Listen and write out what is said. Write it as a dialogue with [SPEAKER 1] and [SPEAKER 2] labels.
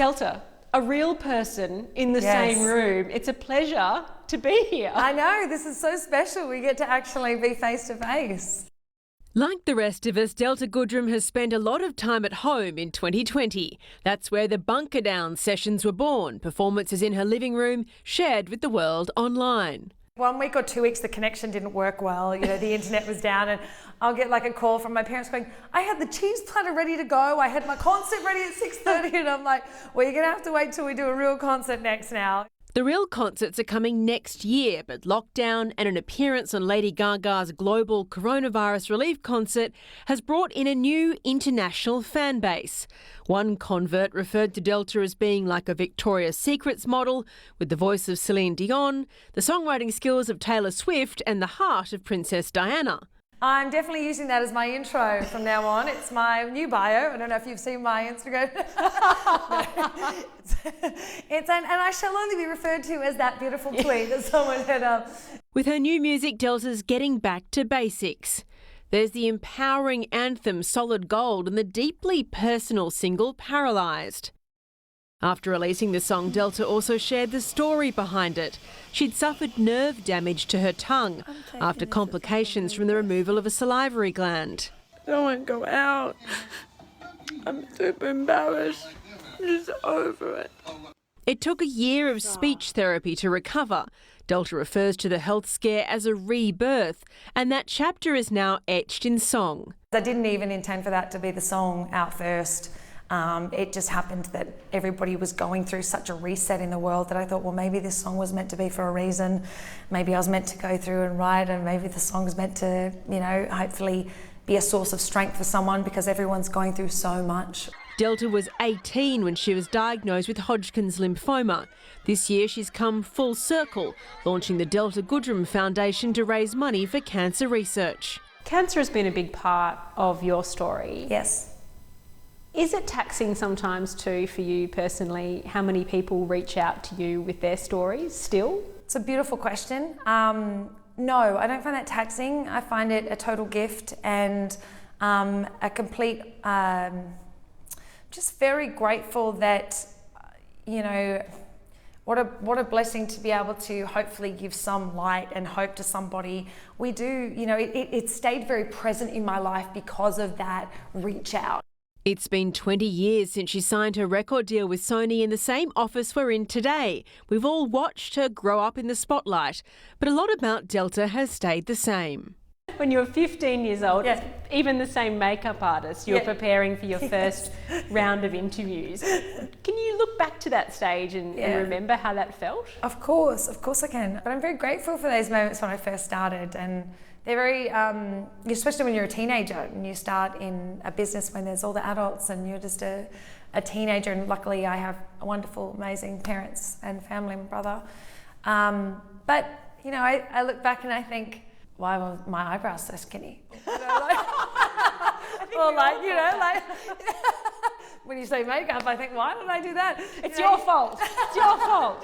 [SPEAKER 1] Delta, a real person in the same room. It's a pleasure to be here.
[SPEAKER 2] I know, this is so special. We get to actually be face to face.
[SPEAKER 3] Like the rest of us, Delta Goodrem has spent a lot of time at home in 2020. That's where the Bunker Down sessions were born, performances in her living room shared with the world online.
[SPEAKER 2] 1 week or 2 weeks, the connection didn't work well. You know, the internet was down, and I'll get like a call from my parents going, I had the cheese platter ready to go. I had my concert ready at 6:30. And I'm like, well, you're going to have to wait till we do a real concert next now.
[SPEAKER 3] The real concerts are coming next year, but lockdown and an appearance on Lady Gaga's global coronavirus relief concert has brought in a new international fan base. One convert referred to Delta as being like a Victoria's Secrets model, with the voice of Celine Dion, the songwriting skills of Taylor Swift and the heart of Princess Diana.
[SPEAKER 2] I'm definitely using that as my intro from now on. It's my new bio. I don't know if you've seen my Instagram. And I shall only be referred to as that beautiful tweet that someone had up.
[SPEAKER 3] With her new music, Delta's getting back to basics. There's the empowering anthem Solid Gold and the deeply personal single Paralyzed. After releasing the song, Delta also shared the story behind it. She'd suffered nerve damage to her tongue after complications from the removal of a salivary gland.
[SPEAKER 4] I don't want to go out. I'm super embarrassed. I'm just over it.
[SPEAKER 3] It took a year of speech therapy to recover. Delta refers to the health scare as a rebirth, and that chapter is now etched in song.
[SPEAKER 2] I didn't even intend for that to be the song out first. It just happened that everybody was going through such a reset in the world that I thought, well, maybe this song was meant to be for a reason. Maybe I was meant to go through and write, and maybe the song's meant to, you know, hopefully be a source of strength for someone, because everyone's going through so much.
[SPEAKER 3] Delta was 18 when she was diagnosed with Hodgkin's lymphoma. This year she's come full circle, launching the Delta Goodrem Foundation to raise money for cancer research.
[SPEAKER 1] Cancer has been a big part of your story.
[SPEAKER 2] Yes.
[SPEAKER 1] Is it taxing sometimes too for you personally, how many people reach out to you with their stories still?
[SPEAKER 2] It's a beautiful question. No, I don't find that taxing. I find it a total gift and a complete, just very grateful that, you know, what a blessing to be able to hopefully give some light and hope to somebody. We do, you know, it stayed very present in my life because of that reach out.
[SPEAKER 3] It's been 20 years since she signed her record deal with Sony in the same office we're in today. We've all watched her grow up in the spotlight, but a lot about Delta has stayed the same.
[SPEAKER 1] When you were 15 years old, even the same makeup artist, you were preparing for your first round of interviews. Can you look back to that stage and remember how that felt?
[SPEAKER 2] Of course I can. But I'm very grateful for those moments when I first started, and they're very, especially when you're a teenager and you start in a business when there's all the adults and you're just a teenager, and luckily I have wonderful, amazing parents and family and brother. But, you know, I look back and I think, why were my eyebrows so skinny? You know, or like, you know, like, when you say makeup, I think, why did I do that?
[SPEAKER 1] It's your fault. It's your fault.